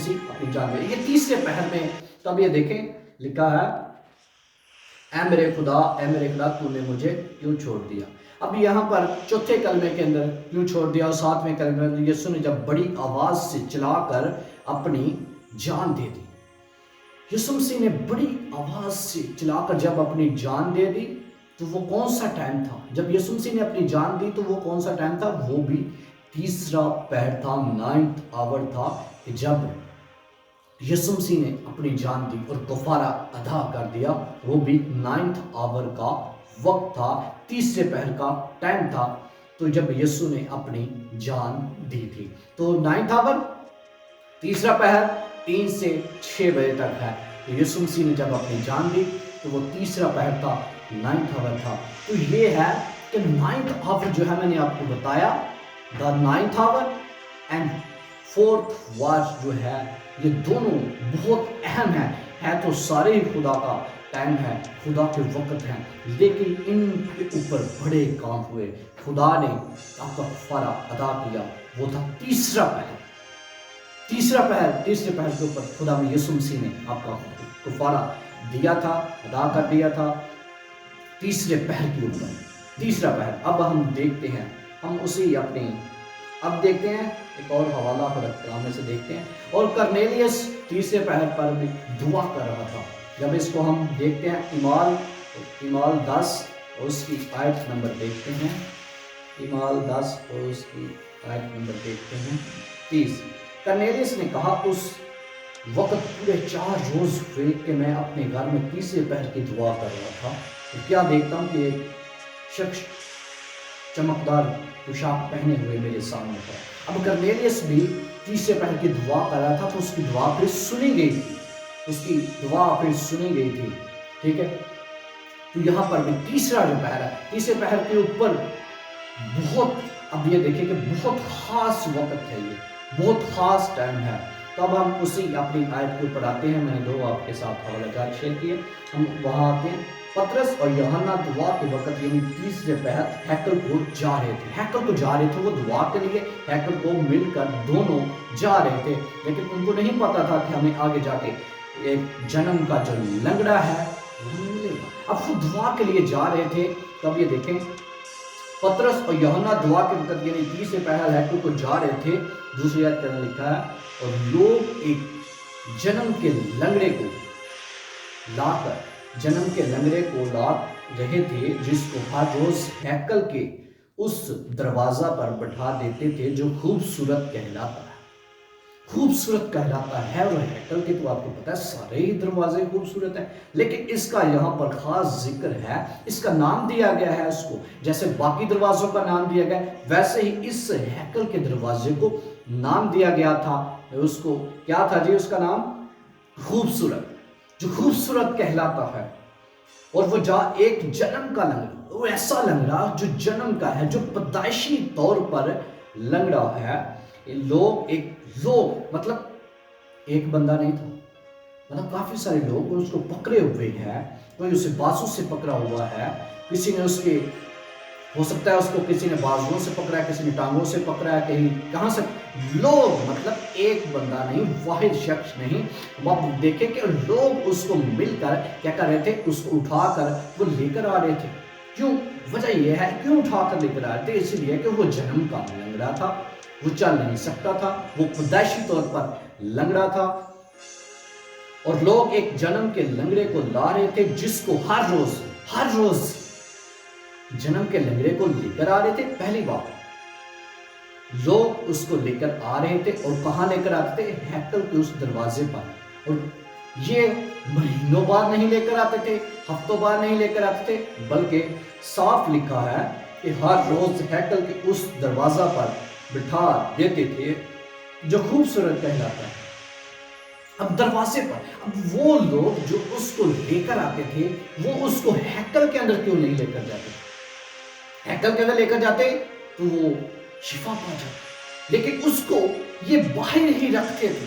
مسیح اپنی جان دے. یہ تیسرے پہر میں تب یہ دیکھیں لکھا ہے اے میرے خدا تو نے مجھے کیوں چھوڑ دیا. اب یہاں پر چوتھے کلمے کے اندر کیوں چھوڑ دیا، اور ساتویں کلمے میں یسوع نے جب بڑی آواز سے چلا کر اپنی جان دے دی. یسوع مسیح نے بڑی آواز سے چلا کر جب اپنی جان دے دی تو وہ کون سا ٹائم تھا؟ جب یسوع مسیح نے اپنی جان دی تو وہ کون سا ٹائم تھا؟ وہ بھی تیسرا پہر تھا، 9th آور تھا، کہ جب یسوع مسیح نے اپنی جان دی اور کفارہ ادا کر دیا. وہ بھی 9th آور کا وقت تھا، تیسرے پہر کا ٹائم تھا، تو جب یسوع نے اپنی جان دی تھی. تو 9th آور، تیسرا پہر 3 سے 6 بجے تک ہے. تو یسوع مسیح نے جب اپنی جان دی تو وہ تیسرا پہر تھا، 9th آور تھا. تو یہ ہے کہ 9th آور جو ہے میں نے آپ کو بتایا، دا 9th hour and 4th watch جو ہے یہ دونوں بہت اہم ہے تو سارے ہی خدا کا ٹائم ہے، خدا کے وقت ہیں، لیکن ان کے اوپر بڑے کام ہوئے. خدا نے آپ کا کفارہ ادا کیا، وہ تھا تیسرا پہر. تیسرے پہر کے اوپر خدا میں یسوع مسیح نے آپ کا کفارہ دیا تھا، ادا کر دیا تھا تیسرے پہر کے اوپر. تیسرا پہر اب ہم دیکھتے ہیں، ہم اسی اب دیکھتے ہیں ایک اور حوالہ خدا کلام میں سے دیکھتے ہیں. اور کرنیلیس تیسرے پہر پر بھی دعا کر رہا تھا. جب اس کو ہم دیکھتے ہیں ایمال 10 اور اس کی آیت نمبر دیکھتے ہیں. ایمال 10 اور اس کی آیت نمبر دیکھتے ہیں 30. کرنیلیس نے کہا اس وقت پورے 4 روز ہوئے کہ میں اپنے گھر میں تیسرے پہر کی دعا کر رہا تھا. تو کیا دیکھتا ہوں کہ ایک شخص چمکدار پوشاک پہنے ہوئے میرے سامنے تھا. اب کرنیلیس بھی تیسرے پہر کی دعا کر رہا تھا تو اس کی دعا پھر سنی گئی تھی. ٹھیک ہے، تو یہاں پر بھی تیسرا جو پہر ہے، تیسرے پہر کے اوپر اب یہ دیکھیں کہ بہت خاص وقت ہے، یہ بہت خاص ٹائم ہے. تو اب ہم اسی اپنی آیت کے اوپر آتے ہیں. میں نے 2 آپ کے ساتھ حوالہ جات شیئر کیے. ہم وہاں آتے ہیں. پطرس اور یوحنا دعا کے وقت یعنی تیسرے پہر ہیکل کو جا رہے تھے. وہ دعا کے لیے ہیکل کو مل کر دونوں جا رہے تھے، لیکن ان کو نہیں پتا تھا کہ ہمیں آگے جا کے ایک جنم کا جو لنگڑا ہے وہ ملے گا. اب وہ دعا کے لیے جا رہے تھے. تب یہ دیکھیں پطرس اور یوحنا دعا کے وقت یعنی تیسرے پہر ہیکل کو جا رہے تھے. دوسری آیت میں لکھا ہے اور لوگ ایک جنم کے لنگڑے کو لا رہے تھے جس کو ہر روز ہیکل کے اس دروازہ پر بٹھا دیتے تھے جو خوبصورت کہلاتا ہے. اور ہیکل کے تو آپ کو پتا ہے سارے ہی دروازے خوبصورت ہیں، لیکن اس کا یہاں پر خاص ذکر ہے. اس کا نام دیا گیا ہے اس کو، جیسے باقی دروازوں کا نام دیا گیا ویسے ہی اس ہیکل کے دروازے کو نام دیا گیا تھا. اس کو کیا تھا جی؟ اس کا نام خوبصورت، جو خوبصورت کہلاتا ہے. اور وہ ایک جنم کا لنگڑا، وہ ایسا لنگڑا جو جنم کا ہے، جو پیدائشی طور پر لنگڑا ہے. لوگ مطلب ایک بندہ نہیں تھا، مطلب کافی سارے لوگ اس کو پکڑے ہوئے ہیں. کوئی اسے بازو سے پکڑا ہوا ہے، کسی نے اس کے ہو سکتا ہے اس کو کسی نے بازوؤں سے پکڑا ہے، کسی نے ٹانگوں سے پکڑا ہے، کہاں سے لوگ، مطلب ایک بندہ نہیں، واحد شخص نہیں. آپ دیکھیں کہ لوگ اس کو مل کر کیا کر رہے تھے؟ اس کو اٹھا کر وہ لے کر آ رہے تھے. کیوں؟ وجہ یہ ہے کیوں اٹھا کر لے کر آ رہے تھے؟ اس لیے کہ وہ جنم کا لنگڑا تھا، وہ چل نہیں سکتا تھا، وہ پیدائشی طور پر لنگڑا تھا. اور لوگ ایک جنم کے لنگڑے کو لا رہے تھے جس کو ہر روز جنم کے لنگڑے کو لے کر آ رہے تھے. پہلی بار لوگ اس کو لے کر آ رہے تھے، اور کہاں لے کر آتے تھے؟ ہیکل کے اس دروازے پر. اور یہ مہینوں بعد نہیں لے کر آتے تھے، ہفتوں بعد نہیں لے کر آتے تھے، بلکہ صاف لکھا ہے کہ ہر روز ہیکل کے اس دروازہ پر بٹھا دیتے تھے جو خوبصورت کہلاتا ہے. اب دروازے پر اب وہ لوگ جو اس کو لے کر آتے تھے وہ اس کو ہیکل کے اندر کیوں نہیں لے کر جاتے؟ ہیکل کے اندر لے کر جاتے تو وہ شفا پا جاتا، لیکن اس کو یہ باہر ہی رکھتے تھے،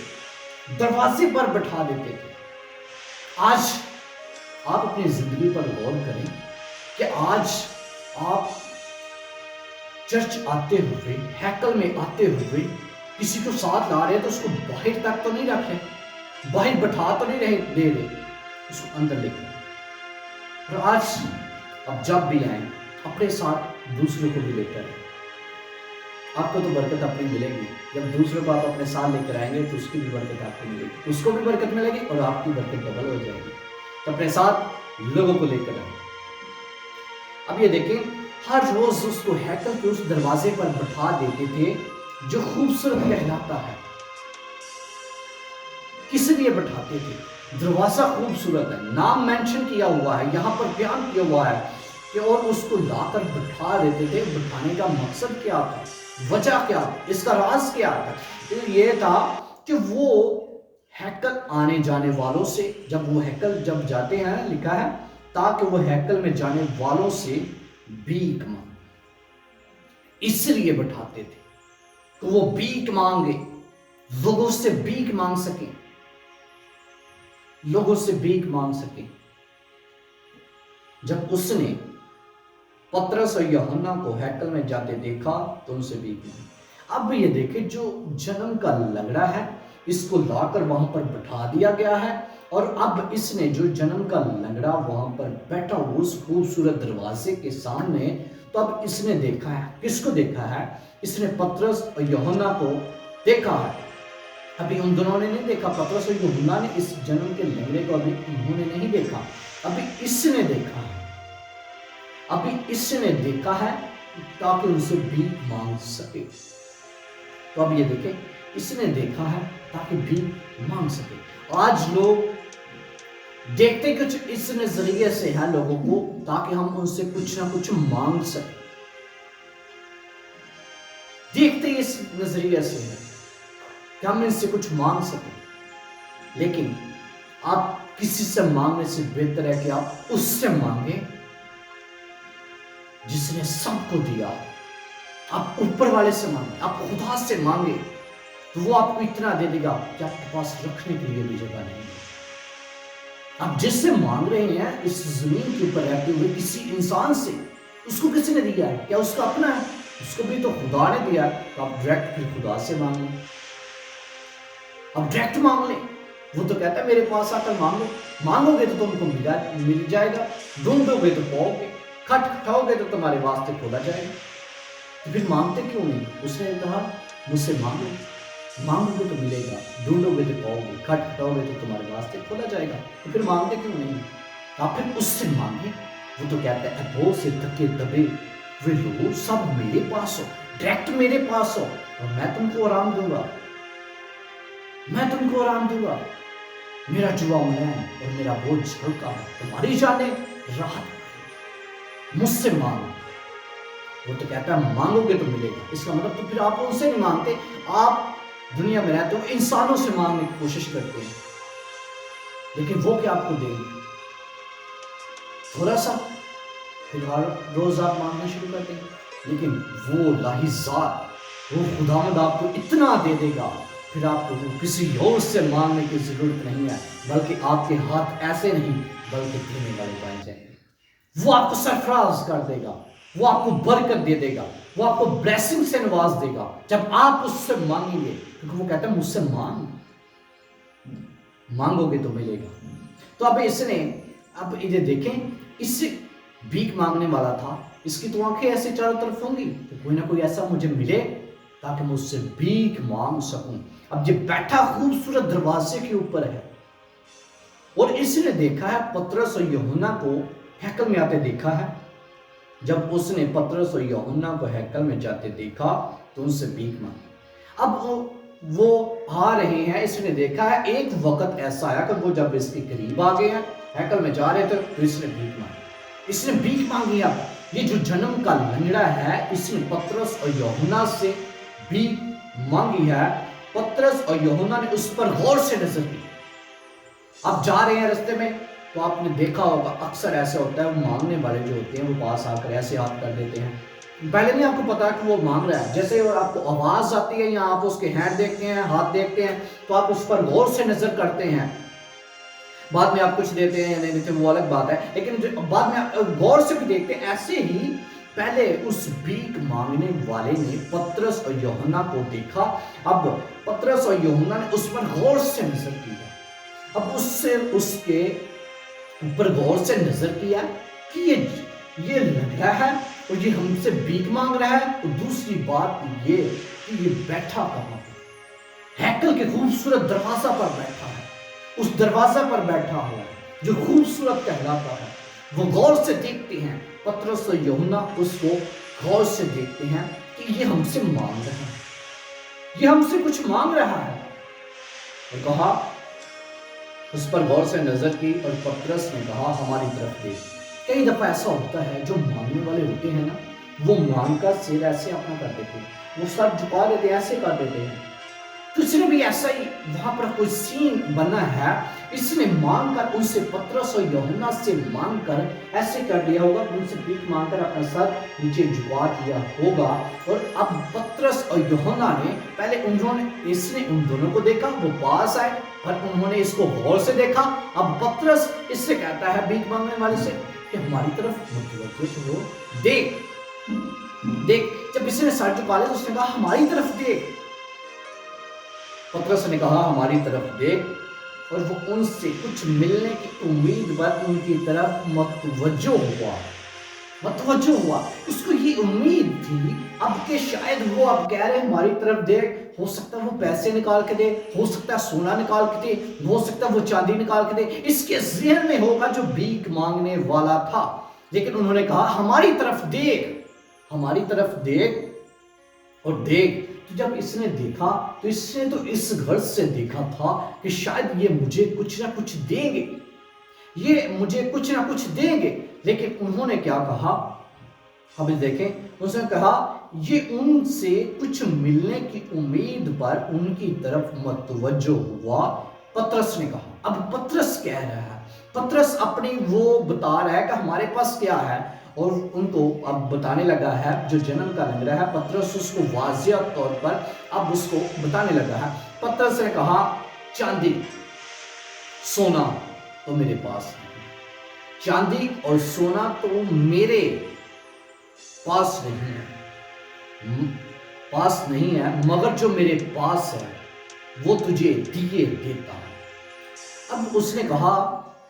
دروازے پر بٹھا دیتے تھے. آج آپ اپنی زندگی پر غور کریں کہ آج آپ چرچ آتے ہوئے، ہیکل میں آتے ہوئے کسی کو ساتھ لا رہے تو اس کو باہر تک تو نہیں رکھ رہے، باہر بٹھا تو نہیں رہے دے رہے، اس کو اندر لے کر۔ اور آج اب جب بھی آئیں اپنے ساتھ دوسروں کو بھی لے کر آئیں۔ آپ کو تو برکت اپنی ملے گی، جب دوسروں کو آپ اپنے ساتھ لے کر آئیں گے تو اس کی بھی برکت آپ کو ملے گی، اس کو بھی برکت ملے گی اور آپ کی برکت ڈبل ہو جائے گی۔ تو اپنے ساتھ لوگوں کو لے کر آئیں۔ اب یہ دیکھیں، ہر روز اس کو ہیکل کے اس دروازے پر بٹھا دیتے تھے جو خوبصورت کہلاتا ہے۔ کس لیے بٹھاتے تھے؟ دروازہ خوبصورت ہے، نام مینشن کیا ہوا ہے، یہاں پر بیان کیا ہوا ہے کہ اور اس کو لا کر بٹھا دیتے تھے۔ بٹھانے کا مقصد کیا تھا؟ وجہ کیا تھا؟ اس کا راز کیا تھا؟ یہ تھا کہ وہ ہیکل آنے جانے والوں سے، جب وہ ہیکل جب جاتے ہیں، لکھا ہے تاکہ وہ ہیکل میں جانے والوں سے بھیک مانگے۔ اس لیے بٹھاتے تھے کہ وہ بھیک مانگے، لوگوں سے بھیک مانگ سکیں، لوگوں سے بھیک مانگ سکیں۔ جب اس نے پطرس اور یوحنا کو ہیکل میں جاتے دیکھا تو ان سے بھیک مانگی۔ اب یہ دیکھیں، جو جنم کا لنگڑا ہے اس کو لا کر وہاں پر بٹھا دیا گیا ہے، اور اب اس نے جو جنم کا لنگڑا وہاں پر بیٹھا اس خوبصورت دروازے کے سامنے، تو اب اس نے دیکھا ہے، کس کو دیکھا ہے؟ اس نے پطرس اور یوحنا کو دیکھا ہے۔ ابھی ان دونوں نے نہیں دیکھا، پطرس اور یوحنا نے اس جنم کے لنگڑے کو ابھی انہوں نے نہیں دیکھا، ابھی اس نے دیکھا ہے، ابھی اس نے دیکھا ہے تاکہ ان سے بھیک مانگ سکے۔ تو اب یہ دیکھیں، اس نے دیکھا ہے تاکہ بھیک مانگ سکے۔ آج لوگ دیکھتے کچھ اس نظریے سے ہیں لوگوں کو، تاکہ ہم ان سے کچھ نہ کچھ مانگ سکیں۔ دیکھتے اس نظریے سے ہیں کہ ہم ان سے کچھ مانگ سکیں، لیکن آپ کسی سے مانگنے سے بہتر ہے کہ آپ اس سے مانگیں جس نے سب کو دیا۔ آپ اوپر والے سے مانگیں، آپ خدا سے مانگیں تو وہ آپ کو اتنا دے دے گا کہ آپ کے پاس رکھنے کے لیے بھی جگہ نہیں ہے۔ آپ جس سے مانگ رہے ہیں اس زمین کے اوپر رہتے ہوئے کسی انسان سے، اس کو کسی نے دیا ہے؟ کیا اس کا اپنا ہے؟ اس کو بھی تو خدا نے دیا ہے۔ تو آپ ڈائریکٹ پھر خدا سے مانگ لیں، آپ ڈائریکٹ مانگ لیں۔ وہ تو کہتا ہے میرے پاس آ کر مانگو، مانگو گے تو تم کو مل جائے گا، ڈھونڈو گے تو پاؤ گے، کھٹکھٹاؤ گے تو تمہارے واسطے کھولا جائے گا۔ تو پھر مانگتے کیوں نہیں؟ اس نے کہا مجھ سے مانگو، مانگو گے تو ملے گا، ڈھونڈو گے تو پاؤ گے، کھٹکھٹاؤ گے تو تمہارے واسطے کھولا جائے گا۔ تو پھر مانگتے کیوں نہیں؟ آپ پھر اس سے مانگیں۔ وہ تو کہتا ہے ابو سے تھکے دبے وہ لوگ سب میرے پاس ہو، ڈائریکٹ میرے پاس ہو اور میں تم کو آرام دوں گا، میں تم کو آرام دوں گا۔ میرا جوا ملین اور میرا بوجھ ہلکا ہے، تمہاری جانیں راحت۔ مجھ سے مانگو۔ وہ تو کہتا ہے مانگو گے تو ملے گا۔ اس کا مطلب تو پھر آپ ان سے نہیں مانگتے، آپ دنیا میں رہتے ہو انسانوں سے مانگنے کی کوشش کرتے ہیں، لیکن وہ کیا آپ کو دیں گے؟ تھوڑا سا، پھر ہر روز آپ مانگنا شروع کر دیں گے، لیکن وہ لاہی ذات، وہ خداوند آپ کو اتنا دے دے گا، پھر آپ کو کسی اور سے مانگنے کی ضرورت نہیں ہے، بلکہ آپ کے ہاتھ ایسے نہیں بلکہ دینے والے بن جائیں گے۔ وہ آپ کو سرفراز کر دے گا، وہ آپ کو برکت دے دے گا، وہ آپ کو بلیسنگ سے نواز دے گا جب آپ اس سے مانگیں گے، کیونکہ وہ کہتا ہے مجھ سے مانگو گے تو ملے گا۔ تو اب اس نے، اب ادھر دیکھیں، اس سے بھیک مانگنے والا تھا، اس کی تو آنکھیں ایسے چاروں طرف ہوں گی کہ کوئی نہ کوئی ایسا مجھے ملے تاکہ میں اس سے بھیک مانگ سکوں۔ اب یہ بیٹھا خوبصورت دروازے کے اوپر ہے، اور اس نے دیکھا ہے پطرس اور یوحنا کو ہیکل میں آتے دیکھا ہے۔ جب اس نے پطرس اور یوحنا کو ہیکل میں جاتے دیکھا تو ان سے بھیک مانگی۔ اب وہ آ رہے ہیں، اس نے دیکھا ہے ایک وقت ایسا آیا کہ وہ جب اس کے قریب آ گئے ہیں، ہیکل میں جا رہے تھے، تو اس نے بھیک مانگی۔ اس نے بھیک مانگی۔ اب یہ جو جنم کا لنگڑا ہے، اس نے پطرس اور یوحنا سے بھیک مانگی ہے۔ پطرس اور یوحنا نے اس پر غور سے نظر کی۔ آپ جا رہے ہیں رستے میں تو آپ نے دیکھا ہوگا اکثر ایسا ہوتا ہے، وہ مانگنے والے جو ہوتے ہیں وہ پاس آ کر ایسے ہاتھ کر دیتے ہیں، پہلے نہیں آپ کو پتا کہ وہ مانگ رہا ہے، جیسے آپ کو آواز آتی ہے یا آپ اس کے ہینڈ دیکھتے ہیں، ہاتھ دیکھتے ہیں، تو آپ اس پر غور سے نظر کرتے ہیں۔ بعد میں آپ کچھ دیتے ہیں یا نہیں دیتے وہ الگ بات ہے، لیکن بعد میں غور سے بھی دیکھتے ہیں۔ ایسے ہی پہلے اس بھیک مانگنے والے نے پطرس اور یوحنا کو دیکھا. اب پطرس اور یوحنا نے اس پر غور سے نظر کیا. اب اس کے اوپر غور سے نظر کیا کہ یہ لگ رہا ہے اور یہ ہم سے بھیک مانگ رہا ہے. اور دوسری بات یہ کہ یہ بیٹھا کہاں ہے؟ ہیکل کے خوبصورت دروازہ پر بیٹھا ہے. اس دروازہ پر بیٹھا ہوا جو خوبصورت کہلاتا ہے. وہ غور سے دیکھتے ہیں، پطرس اور یوحنا اس کو غور سے دیکھتے ہیں کہ یہ ہم سے مانگ رہا ہے، یہ ہم سے کچھ مانگ رہا ہے. اور کہا، اس پر غور سے نظر کی اور پطرس نے کہا ہماری طرف دیکھ. کئی دفعہ ایسا ہوتا ہے جو مانگنے والے ہوتے ہیں نا، وہ مانگ کر سر ایسے اپنا کر دیتے ہیں، وہ سر جھکا دیتے، ایسے کر دیتے ہیں. تو اس نے بھی ایسا ہی وہاں پر کوئی سین بنا ہے. اس نے مانگ کر ان سے، پطرس اور یوحنا سے مانگ کر ایسے کر دیا ہوگا، ان سے بھیک مانگ کر اپنا سر نیچے جھکا دیا ہوگا. اور اب پطرس اور یوحنا نے پہلے اس نے ان دونوں کو دیکھا، وہ پاس آئے اور انہوں نے اس کو غور سے دیکھا. اب پطرس اس سے کہتا ہے بھیک مانگنے والے سے کہ ہماری طرف متوجہ ہو، دیکھ. جب اس نے سر جھکا لیا تو اس نے کہا ہماری طرف دیکھ. پطرس نے کہا ہماری طرف دیکھ، اور وہ ان سے کچھ ملنے کی امید پر ان کی طرف متوجہ ہوا. اس کو یہ امید تھی اب کہ شاید وہ اب کہہ رہے ہماری طرف دیکھ، ہو سکتا ہے وہ پیسے نکال کے دے، ہو سکتا ہے سونا نکال کے دے، ہو سکتا ہے وہ چاندی نکال کے دے. اس کے ذہن میں ہوگا جو بھیک مانگنے والا تھا. لیکن انہوں نے کہا ہماری طرف دیکھ اور دیکھ. جب اس نے دیکھا تو اس نے تو اس غرض سے دیکھا تھا کہ شاید یہ مجھے کچھ نہ کچھ دیں گے. لیکن انہوں نے کیا کہا، اب دیکھیں، اس نے کہا یہ ان سے کچھ ملنے کی امید پر ان کی طرف متوجہ ہوا. پطرس نے کہا، اب پطرس کہہ رہا ہے، پطرس اپنی وہ بتا رہا ہے کہ ہمارے پاس کیا ہے، اور ان کو اب بتانے لگا ہے جو جنم کا لنگڑا ہے. پطرس اس کو واضح طور پر اب اس کو بتانے لگا ہے. پطرس نے کہا چاندی سونا تو میرے پاس نہیں، چاندی اور سونا تو میرے پاس نہیں ہے، مگر جو میرے پاس ہے وہ تجھے دیے دیتا ہوں. اب اس نے کہا،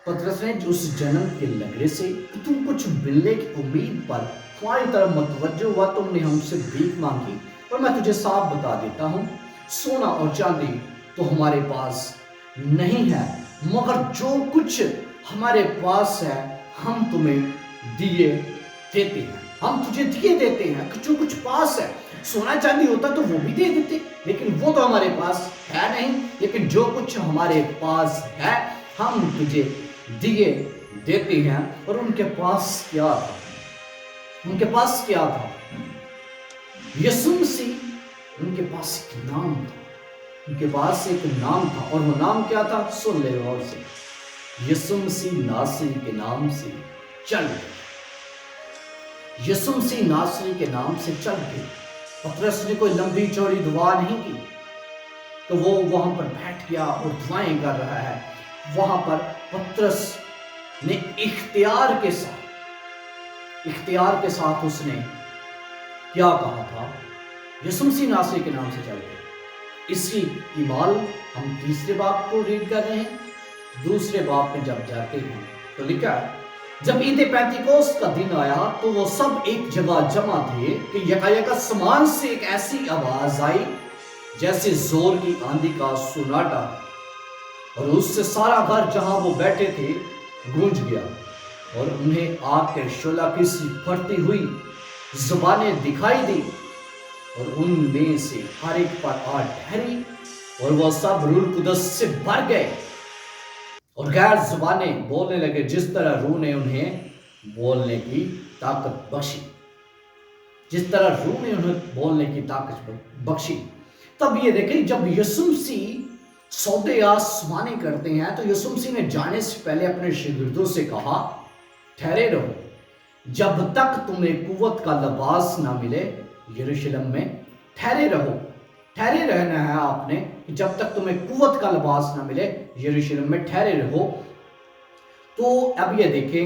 پطرس نے اس جنم کے لنگڑے سے کہ تم کچھ ملنے کی امید پر ہماری طرف متوجہ ہوا، تم نے ہم سے بھیک مانگی، اور میں تجھے صاف بتا دیتا ہوں سونا اور چاندی تو ہمارے پاس نہیں ہے، مگر جو کچھ ہمارے پاس ہے ہم تمہیں دیے دیتے ہیں. ہم تجھے دیے دیتے ہیں کہ جو کچھ پاس ہے. سونا چاندی ہوتا تو وہ بھی دے دیتے، لیکن وہ تو ہمارے پاس ہے نہیں. لیکن جو کچھ ہمارے پاس ہے ہم تجھے دیے دیتے ہیں. اور ان کے پاس کیا تھا؟ یسوع مسیح. ان کے پاس ایک نام تھا، اور وہ نام کیا تھا؟ سن لے غور سے، یسوع مسیح ناصری کے نام سے چل گئے. یسوع مسیح ناصری کے نام سے چل گئے. پطرس نے کوئی لمبی چوڑی دعا نہیں کی تو وہ وہاں پر بیٹھ گیا اور دعائیں کر رہا ہے. وہاں پر پطرس نے اختیار کے ساتھ اس نے کیا کہا تھا؟ یسوع مسیح ناصری کے نام سے چل گئے. اسی کی بال ہم تیسرے باب کو ریڈ کر رہے ہیں. دوسرے باب میں جب جاتے ہیں تو لکھا ہے، جب عید پینتیکوست کا دن آیا تو وہ سب ایک جگہ جمع تھے کہ یکایک آسمان سے ایک ایسی آواز آئی جیسے زور کی آندھی کا سناٹا، اور اس سے سارا گھر جہاں وہ بیٹھے تھے گونج گیا. اور انہیں آگ کے شعلہ کی سی پھٹتی ہوئی زبانیں دکھائی دی، اور ان میں سے ہر ایک پر آ ٹھہری، اور وہ سب روح القدس سے بھر گئے اور غیر زبانیں بولنے لگے جس طرح روح نے انہیں بولنے کی طاقت بخشی. تب یہ دیکھیں، جب یسوع مسیح سودے آسمانی کرتے ہیں تو یسوع مسیح نے جانے سے پہلے اپنے شاگردوں سے کہا ٹھہرے رہو جب تک تمہیں قوت کا لباس نہ ملے. یروشلم میں ٹھہرے رہنا ہے آپ نے، جب تک تمہیں قوت کا لباس نہ ملے یروشلم میں ٹھہرے رہو. تو اب یہ دیکھیں،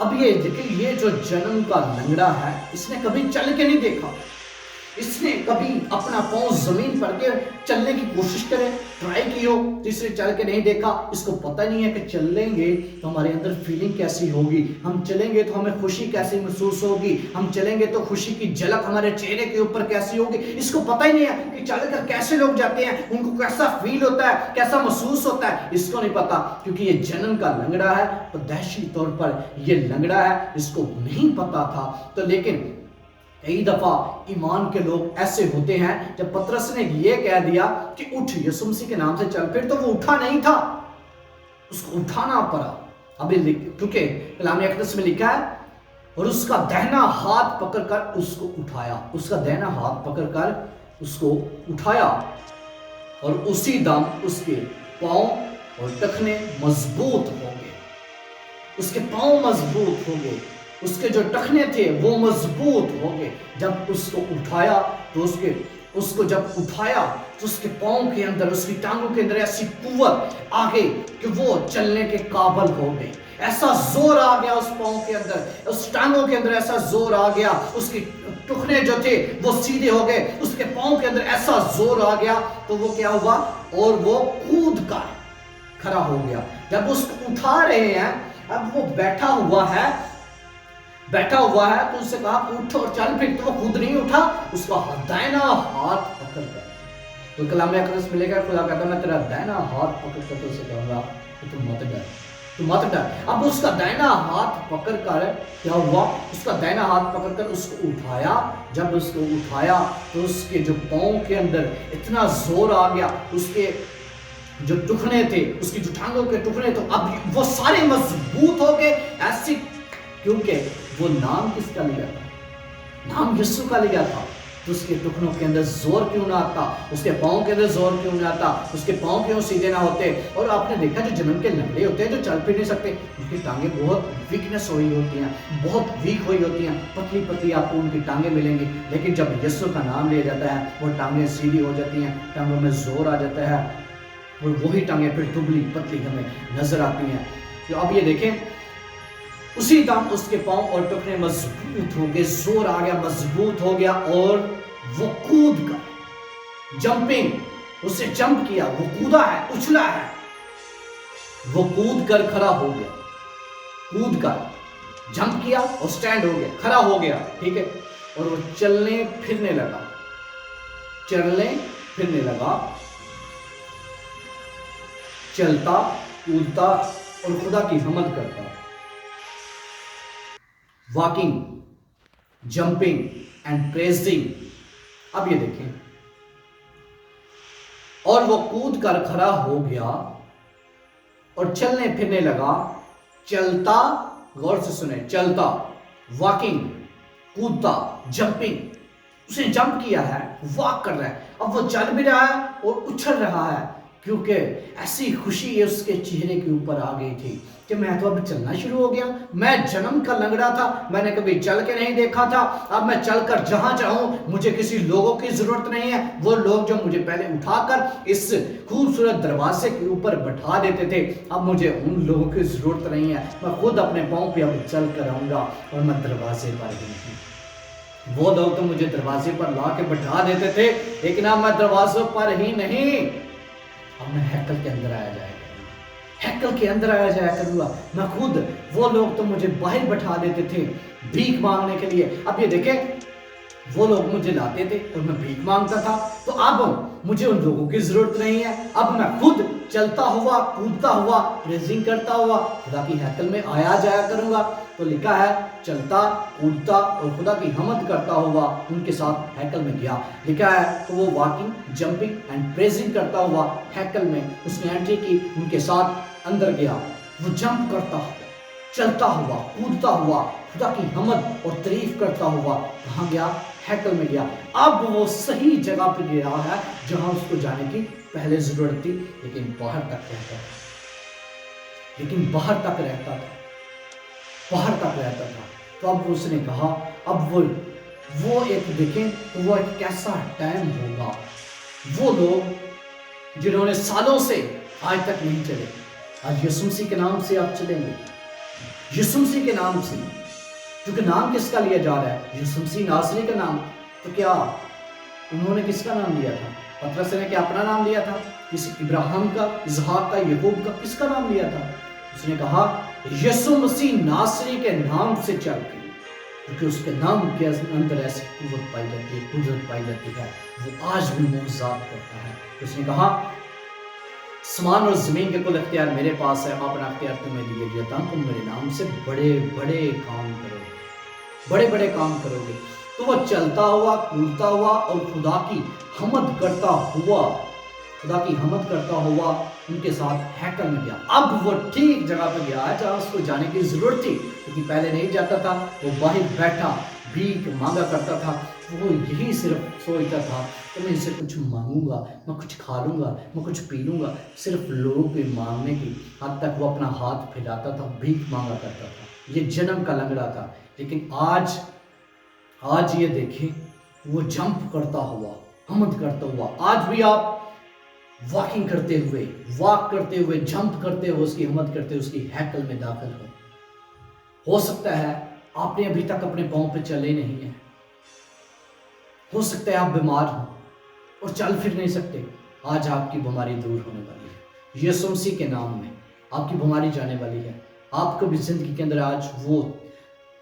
اب یہ دیکھیں یہ جو جنم کا لنگڑا ہے اس نے کبھی چل کے نہیں دیکھا, اس نے کبھی اپنا پاؤں زمین پر کے چلنے کی کوشش کرے ٹرائی کی ہو تو اس نے چل کے نہیں دیکھا. اس کو پتہ نہیں ہے کہ چلیں گے تو ہمارے اندر فیلنگ کیسی ہوگی, ہم چلیں گے تو ہمیں خوشی کیسی محسوس ہوگی, ہم چلیں گے تو خوشی کی جھلک ہمارے چہرے کے اوپر کیسی ہوگی. اس کو پتہ ہی نہیں ہے کہ چل کر کیسے لوگ جاتے ہیں, ان کو کیسا فیل ہوتا ہے, کیسا محسوس ہوتا ہے, اس کو نہیں پتا کیونکہ یہ جنم کا لنگڑا ہے. تو دہشتی طور پر یہ لنگڑا ہے, اس کو نہیں پتا تھا. تو لیکن کئی دفعہ ایمان کے لوگ ایسے ہوتے ہیں, جب پطرس نے یہ کہہ دیا کہ اٹھ یسوع مسیح کے نام سے چل پھر, تو وہ اٹھا نہیں تھا, اس کو اٹھانا پڑا. ابھی کیونکہ کلام اقدس میں لکھا ہے اور اس کا دہنا ہاتھ پکڑ کر اس کو اٹھایا, اس کا دہنا ہاتھ پکڑ کر اس کو اٹھایا اور اسی دم اس کے پاؤں اور ٹخنے مضبوط ہو گئے, اس کے پاؤں مضبوط ہو گئے, اس کے جو ٹخنے تھے وہ مضبوط ہو گئے. جب اس کو اٹھایا تو اس کو جب اٹھایا تو اس کے پاؤں کے اندر, اس کی ٹانگوں کے اندر ایسی قوت آ گئی کہ وہ چلنے کے قابل ہو گئی. ایسا زور آ گیا اس پاؤں کے اندر, اس ٹانگوں کے اندر ایسا زور آ گیا, اس کی ٹخنے جو تھے وہ سیدھے ہو گئے, اس کے پاؤں کے اندر ایسا زور آ گیا تو وہ کیا ہوا اور وہ کود کر کھڑا ہو گیا. جب اس کو اٹھا رہے ہیں, اب وہ بیٹھا ہوا ہے تو اس سے کہا اٹھ اور چل پھر, تو وہ خود نہیں اٹھا, اس کا دائنا ہاتھ پکڑ کر. تو کلام اقدس ملے گا, خدا کہتا میں تیرا دائنا ہاتھ پکڑ کر تو اسے کہوں گا کہ تو مت ڈر. اب اس کا دائنا ہاتھ پکڑ کر کیا ہوا, اس کا دائنا ہاتھ پکڑ کر اس کو اٹھایا. جب اس کو اٹھایا تو اس کے جو پاؤں کے اندر اتنا زور آ گیا, اس کے جو ٹخنے تھے, اس کی جو ٹانگوں کے ٹخنے تھے اب وہ سارے مضبوط ہو گئے. ایسی کیونکہ وہ نام کس کا لیا تھا, نام یسوع کا لیا تھا. تو اس کے ٹخنوں کے اندر زور کیوں نہ آتا, اس کے پاؤں کے اندر زور کیوں نہ آتا, اس کے پاؤں کیوں سیدھے نہ ہوتے. اور آپ نے دیکھا جو جنم کے لنگڑے ہوتے ہیں, جو چل پھر نہیں سکتے, ان کی ٹانگیں بہت ویکنس ہوئی ہوتی ہیں, بہت ویک ہوئی ہوتی ہیں, پتلی پتلی آپ کو ان کی ٹانگیں ملیں گی. لیکن جب یسوع کا نام لیا جاتا ہے وہ ٹانگیں سیدھی ہو جاتی ہیں, ٹانگوں میں زور آ جاتا ہے, اور وہی ٹانگیں پھر دبلی پتلی ہمیں نظر آتی ہیں. تو اب یہ دیکھیں اسی دم اس کے پاؤں اور ٹخنے مضبوط ہو گئے, زور آ گیا, مضبوط ہو گیا, اور وہ کود کر جمپنگ, اسے جمپ کیا, وہ کودا ہے, اچھلا ہے, وہ کود کر کھڑا ہو گیا, کود کر جمپ کیا اور سٹینڈ ہو گیا, کھڑا ہو گیا, ٹھیک ہے. اور وہ چلنے پھرنے لگا, چلتا کودتا اور خدا کی حمد کرتا. Walking, jumping and praising. اب یہ دیکھیں, اور وہ کود کر کھڑا ہو گیا اور چلنے پھرنے لگا, چلتا, غور سے سنیں, چلتا, واکنگ, کودتا, جمپنگ. اس نے جمپ کیا ہے, واک کر رہا ہے, اب وہ چل بھی رہا ہے اور اچھل رہا ہے, کیونکہ ایسی خوشی اس کے چہرے کے اوپر آ گئی تھی کہ میں تو اب چلنا شروع ہو گیا. میں جنم کا لنگڑا تھا, میں نے کبھی چل کے نہیں دیکھا تھا, اب میں چل کر جہاں چاہوں, مجھے کسی لوگوں کی ضرورت نہیں ہے. وہ لوگ جو مجھے پہلے اٹھا کر اس خوبصورت دروازے کے اوپر بٹھا دیتے تھے, اب مجھے ان لوگوں کی ضرورت نہیں ہے. میں خود اپنے پاؤں پہ اب چل کر آؤں گا, اور میں دروازے پر ہی ہوں. وہ لوگ تو مجھے دروازے پر لا کے بٹھا دیتے تھے, لیکن اب میں دروازوں پر ہی نہیں, اب میں ہیکل کے اندر آیا جائے گا, ہیکل کے اندر آیا جایا کروں گا میں خود. وہ لوگ تو مجھے باہر بٹھا دیتے تھے بھیک مانگنے کے لیے, اب یہ دیکھیں وہ لوگ مجھے لاتے تھے اور میں بھیک مانگتا تھا, تو اب مجھے ان لوگوں کی ضرورت نہیں ہے. اب میں خود چلتا ہوا, کودتا ہوا, پریزنگ کرتا ہوا خدا کی ہیکل میں آیا جایا کروں گا. تو لکھا ہے چلتا, کودتا اور خدا کی حمد کرتا ہوا ان کے ساتھ ہیکل میں گیا. لکھا ہے کہ وہ واکنگ, جمپنگ اینڈ پریزنگ کرتا ہوا ہیکل میں اس نے انٹری کی, ان کے ساتھ اندر گیا. وہ جمپ کرتا ہوا, چلتا ہوا, کودتا ہوا, خدا کی حمد اور تعریف کرتا ہوا کہاں گیا, ہیکل میں گیا. اب وہ صحیح جگہ پہ گیا ہے جہاں اس کو جانے کی پہلے ضرورت تھی, لیکن باہر تک رہتا تھا. تو اب اس نے کہا, اب وہ ایک دیکھیں تو وہ ایک کیسا ٹائم ہوگا. وہ لوگ جنہوں نے سالوں سے آج تک نہیں چلے, آج یسوع مسیح کے نام سے آپ چلیں گے. یسوع مسیح کے نام سے، کیونکہ نام کس کا لیا جا رہا ہے؟ یسوع مسیح ناصری کا نام. تو کیا انہوں نے کس کا نام لیا تھا؟ پطرس نے کیا اپنا نام لیا تھا؟ کسی ابراہیم کا، اسحاق کا، یعقوب کا، کس کا نام لیا تھا؟ اس نے کہا یسوع مسیح ناصری کے نام سے چل کے، کیونکہ اس کے نام کے اندر ایسی قوت پائی جاتی ہے، قدرت پائی جاتی ہے، وہ آج بھی معجزات کرتا ہے. اس نے کہا آسمان اور زمین کے کل اختیار میرے پاس ہے، میں اپنا اختیار تمہیں دیے دیتا ہوں، تم میرے نام سے بڑے بڑے کام کرو گے، بڑے بڑے کام کرو گے. تو وہ چلتا ہوا، کودتا ہوا اور خدا کی حمد کرتا ہوا ان کے ساتھ ہیکل میں گیا. اب وہ ٹھیک جگہ پہ گیا ہے جہاں اس کو جانے کی ضرورت تھی، کیونکہ پہلے نہیں جاتا تھا. وہ باہر بیٹھا بھیک مانگا کرتا تھا. وہ یہی صرف سوچتا تھا کہ میں اسے کچھ مانگوں گا، میں کچھ کھا لوں گا، میں کچھ پی لوں گا، صرف لوگوں کے مانگنے کی حد تک وہ اپنا ہاتھ پھیلاتا تھا، بھیک مانگا کرتا تھا. یہ جنم کا لنگڑا تھا. لیکن آج یہ دیکھیں، وہ جمپ کرتا ہوا، حمد کرتا ہوا. آج بھی آپ واک کرتے ہوئے جمپ کرتے ہوئے اس کی حمد کرتے ہوئے اس کی ہیکل میں داخل ہو سکتا ہے آپ نے ابھی تک اپنے پاؤں پہ چلے نہیں ہیں، ہو سکتا ہے آپ بیمار ہوں اور چل پھر نہیں سکتے. آج آپ کی بیماری دور ہونے والی ہے. یسوع مسیح کے نام میں آپ کی بیماری جانے والی ہے. آپ کو بھی زندگی کے اندر آج وہ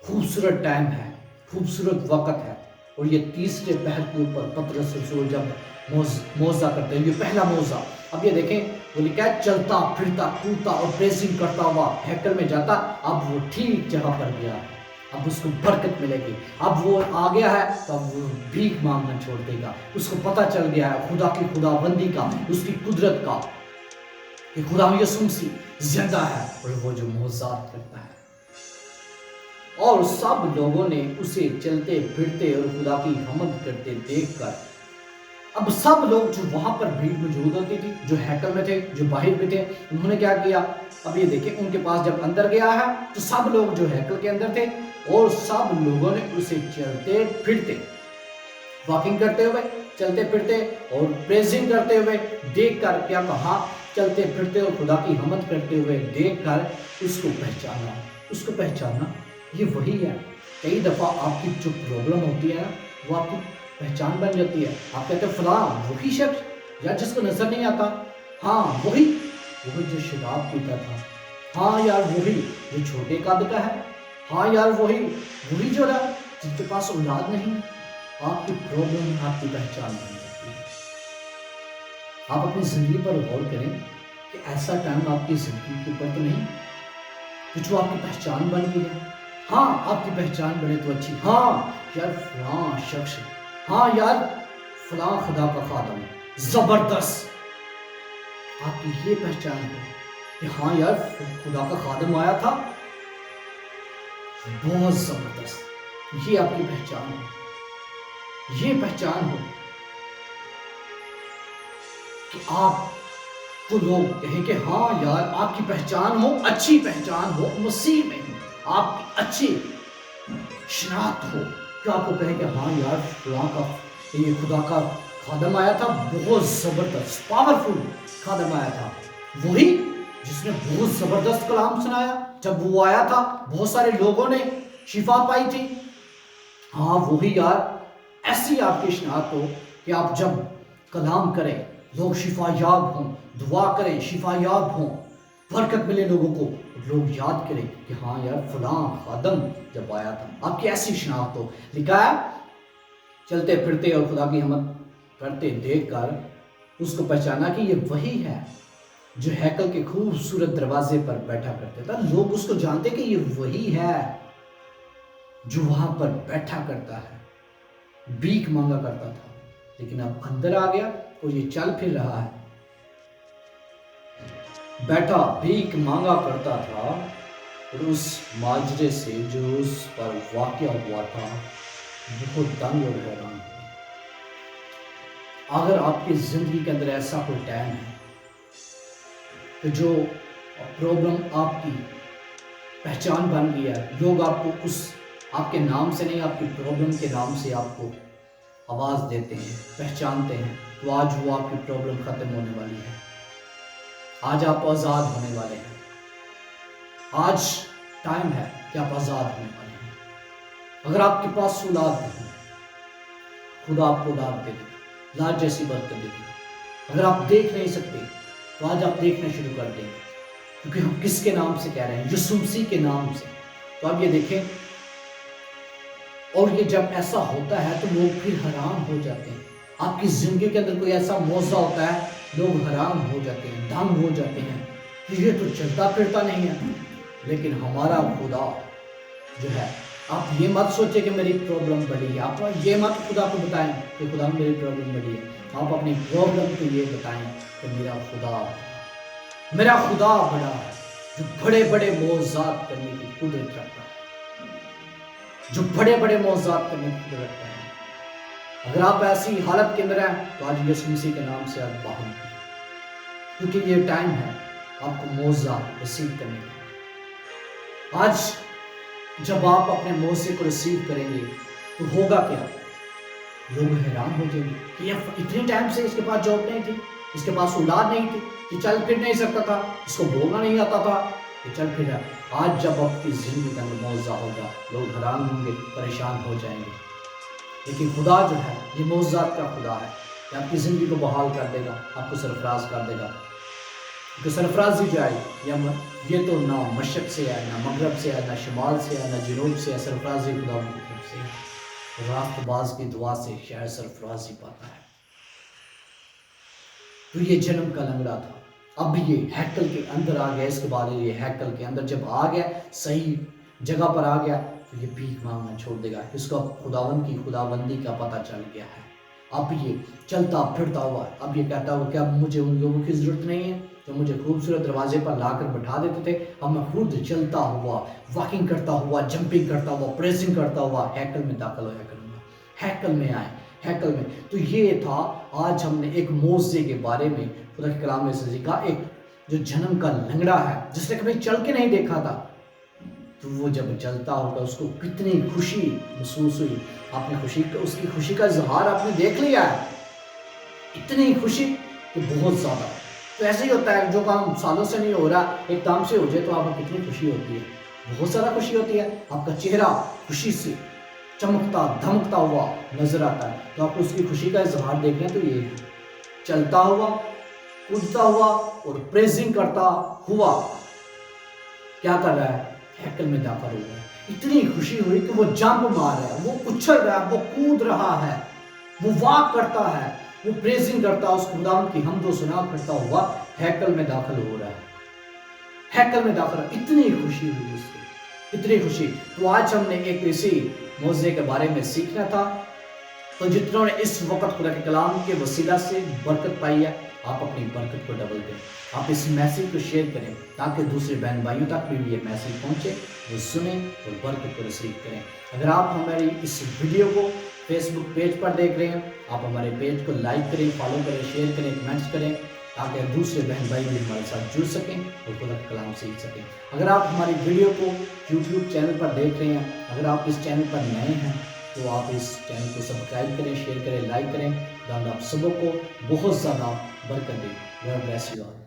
خوبصورت ٹائم ہے، خوبصورت وقت ہے. اور یہ تیسرے پہر کے اوپر پطرس رسول جب موعظہ کرتے ہیں، یہ پہلا موعظہ. اب یہ دیکھیں، وہ لکھا ہے چلتا پھرتا کودتا اور پریزنگ کرتا ہوا ہیکل میں جاتا. اب وہ ٹھیک جگہ پر گیا ہے، اب اس کو برکت ملے گی. اب وہ آ گیا ہے تو اب وہ بھیک مانگنا چھوڑ دے گا. اس کو پتہ چل گیا ہے خدا کی خدا بندی کا، اس کی قدرت کا، کہ خدا یسوع مسیح زندہ ہے اور وہ جو معجزات کرتا ہے. اور سب لوگوں نے اسے چلتے پھرتے اور خدا کی حمد کرتے دیکھ کر، اب سب لوگ جو وہاں پر بھیڑ موجود ہوتی تھی، جو ہیکل میں تھے، جو باہر بھی تھے، انہوں نے کیا کیا؟ اب یہ دیکھیں، ان کے پاس جب اندر گیا ہے تو سب لوگ جو ہیکل کے اندر تھے اور سب لوگوں نے اسے چلتے پھرتے، واکنگ کرتے ہوئے، چلتے پھرتے اور پریزنگ کرتے ہوئے دیکھ کر، کیا کہا؟ چلتے پھرتے اور خدا کی حمد کرتے ہوئے دیکھ کر اس کو پہچانا. اس کو پہچانا یہ وہی ہے. کئی دفعہ آپ کی جو پرابلم ہوتی ہے نا، وہ آپ کی پہچان بن جاتی ہے. آپ کہتے ہیں فلاں وہی شخص یا جس کو نظر نہیں آتا، ہاں وہی جو شراب پیتا تھا، ہاں یار وہی جو چھوٹے قد کا ہے، ہاں یار وہی جو رہا جن کے پاس اولاد نہیں. آپ کی پرابلم آپ کی پہچان بن جاتی ہے. آپ اپنی زندگی پر غور کریں کہ ایسا ٹائم آپ کی زندگی کے اوپر تو نہیں کہ جو آپ کی پہچان بن گئی ہے. ہاں آپ کی پہچان بنے تو اچھی، ہاں یار فلاں شخص، ہاں یار فلاں خدا کا خادم زبردست. آپ کی یہ پہچان ہے کہ ہاں یار خدا کا خادم آیا تھا بہت زبردست. یہ آپ کی پہچان ہو، یہ پہچان ہو کہ آپ کو لوگ کہیں کہ ہاں یار آپ کی پہچان ہو، اچھی پہچان ہو مسیح میں، آپ کی اچھی شناخت ہو کہ آپ کو کہیں کہ ہاں یار فلاں کا یہ خدا کا خادم آیا تھا، بہت زبردست پاورفل خادم آیا تھا. وہی جس نے بہت زبردست کلام سنایا. جب وہ آیا تھا بہت سارے لوگوں نے شفا پائی تھی. ہاں وہی یار. ایسی آپ کی شناخت ہو کہ آپ جب کلام کریں لوگ شفا یاب ہوں، دعا کریں شفا یاب ہوں، برکت ملے لوگوں کو، لوگ یاد کریں کہ ہاں یار فلاں خادم جب آیا تھا. آپ کی ایسی شناخت ہو. لکھا ہے چلتے پھرتے اور خدا کی حمد کرتے دیکھ کر اس کو پہچانا کہ یہ وہی ہے جو ہیکل کے خوبصورت دروازے پر بیٹھا کرتا تھا. لوگ اس کو جانتے کہ یہ وہی ہے جو وہاں پر بیٹھا کرتا ہے، بھیک مانگا کرتا تھا. لیکن اب اندر آ گیا اور یہ چل پھر رہا ہے، بیٹھا بھیک مانگا کرتا تھا. اور اس ماجرے سے جو اس پر واقع ہوا تھا بہت دنگ اور حیران ہوئے. اگر آپ کی زندگی کے اندر ایسا کوئی ٹائم ہے کہ جو پرابلم آپ کی پہچان بن گیا ہے، لوگ آپ کو آپ کے نام سے نہیں، آپ کی پرابلم کے نام سے آپ کو آواز دیتے ہیں، پہچانتے ہیں، تو آج وہ آپ کی پرابلم ختم ہونے والی ہے. آج آپ آزاد ہونے والے ہیں. آج ٹائم ہے کہ آپ آزاد ہونے والے ہیں۔ اگر آپ کے پاس اولاد نہیں ہے، خدا آپ کو اولاد دے دے، اولاد جیسی برکت دے دے۔ اگر آپ دیکھ نہیں سکتے تو آج آپ دیکھنا شروع کر دیں گے، کیونکہ ہم کس کے نام سے کہہ رہے ہیں؟ یسوع مسیح کے نام سے۔ تو آپ یہ دیکھیں، اور یہ جب ایسا ہوتا ہے تو لوگ پھر حیران ہو جاتے ہیں۔ آپ کی زندگی کے اندر کوئی ایسا موضوع ہوتا ہے، لوگ حیران ہو جاتے ہیں، دنگ ہو جاتے ہیں کہ یہ تو چلتا پھرتا نہیں ہے۔ لیکن ہمارا خدا جو ہے، آپ یہ مت سوچیں کہ میری پرابلم بڑی ہے، آپ یہ مت خدا کو بتائیں کہ خدا میری پرابلم بڑی ہے۔ آپ اپنی پرابلم کو یہ بتائیں کہ میرا خدا بڑا ہے، جو بڑے بڑے معجزات کرنے کی قدرت رکھتا ہے، جو بڑے بڑے معجزات کرنے کی قدرت رکھتا ہے۔ اگر آپ ایسی حالت کے اندر ہیں تو آج یسوع مسیح کے نام سے آپ باہر نکلیں، کیونکہ یہ ٹائم ہے آپ کو معجزہ ریسیو کرنے کا۔ آج جب آپ اپنے معجزے کو ریسیو کریں گے تو ہوگا کیا؟ لوگ حیران ہو جائیں گے کہ یہ اتنی ٹائم سے اس کے پاس جاب نہیں تھی، اس کے پاس اولاد نہیں تھی، یہ چل پھر نہیں سکتا تھا، اس کو بولنا نہیں آتا تھا، یہ چل پھر رہا۔ آج جب آپ کی زندگی کا معجزہ ہوگا، لوگ حیران ہوں گے، پریشان ہو جائیں گے۔ لیکن خدا جو ہے یہ معجزات کا خدا ہے کہ آپ کی زندگی کو بحال کر دے گا، آپ کو سرفراز کر دے گا۔ کہ سرفرازی جو ہے یہ تو نہ مشرق سے ہے، نہ مغرب سے ہے، نہ شمال سے ہے، نہ جنوب سے ہے، سرفرازی خدا کی طرف سے ہے۔ راست باز کی دعا سے شاید سرفرازی پاتا ہے۔ تو یہ جنم کا لنگڑا تھا، اب یہ ہیکل کے اندر آ گیا۔ اس کے بعد یہ ہیکل کے اندر جب آ گیا، صحیح جگہ پر آ گیا، تو یہ بھیک مانگنا چھوڑ دے گا۔ اس کو خداوند کی خداوندی کا پتہ چل گیا ہے۔ اب یہ چلتا پھرتا ہوا، اب یہ کہتا ہوا کہ اب مجھے ان لوگوں کی ضرورت نہیں ہے جو مجھے خوبصورت دروازے پر لا کر بٹھا دیتے تھے۔ اب میں خود چلتا ہوا، واکنگ کرتا ہوا، جمپنگ کرتا ہوا، پریسنگ کرتا ہوا ہیکل میں داخل ہو، ہیکل میں آئے، ہیکل میں۔ تو یہ تھا، آج ہم نے ایک معجزے کے بارے میں خدا کے کلام میں سے سیکھا، ایک جو جنم کا لنگڑا ہے جس نے کبھی چل کے نہیں دیکھا تھا، تو وہ جب چلتا ہوگا اس کو کتنی خوشی محسوس ہوئی۔ آپ نے اس کی خوشی کا اظہار آپ نے دیکھ لیا ہے، اتنی خوشی کہ بہت زیادہ۔ تو ایسے ہی ہوتا ہے، جو کام سالوں سے نہیں ہو رہا ایک کام سے ہو جائے تو آپ کو کتنی خوشی ہوتی ہے، بہت زیادہ خوشی ہوتی ہے۔ آپ کا چہرہ خوشی سے چمکتا دھمکتا ہوا نظر آتا ہے۔ تو آپ کو اس کی خوشی کا اظہار دیکھنا ہے، تو یہ ہے چلتا ہوا، کودتا ہوا اور پریزنگ کرتا ہوا کیا کر رہا ہے؟ ہیکل میں داخل ہوا ہے۔ اتنی خوشی ہوئی کہ وہ جمپ مار رہا ہے، وہ اچھل رہا ہے، وہ کود رہا ہے، وہ واک کرتا ہے، وہ پریزنگ کرتا، اس خداوند کی حمد و ثنا کرتا ہوا ہیکل میں داخل ہو رہا ہے۔ ہیکل میں داخل، اتنی خوشی ہوئی اس کو، اتنی خوشی۔ تو آج ہم نے ایک اسی معجزے کے بارے میں سیکھنا تھا۔ تو جتنوں نے اس وقت خدا کے کلام کے وسیلہ سے برکت پائی ہے، آپ اپنی برکت کو ڈبل کریں، آپ اس میسیج کو شیئر کریں تاکہ دوسرے بہن بھائیوں تک بھی یہ میسیج پہنچے، وہ سنیں اور برکت کو ریسیو کریں۔ اگر آپ ہماری اس ویڈیو کو فیس بک پیج پر دیکھ رہے ہیں، آپ ہمارے پیج کو لائک کریں، فالو کریں، شیئر کریں، کمنٹس کریں تاکہ دوسرے بہن بھائی بھی ہمارے ساتھ جڑ سکیں اور خدا کا کلام سیکھ سکیں۔ اگر آپ ہماری ویڈیو کو یوٹیوب چینل پر دیکھ رہے ہیں، اگر آپ اس چینل پر نئے ہیں تو آپ اس چینل کو سبسکرائب کریں، شیئر کریں، لائک کریں، تاکہ آپ سبوں کو بہت زیادہ برکت دے۔ God bless you all.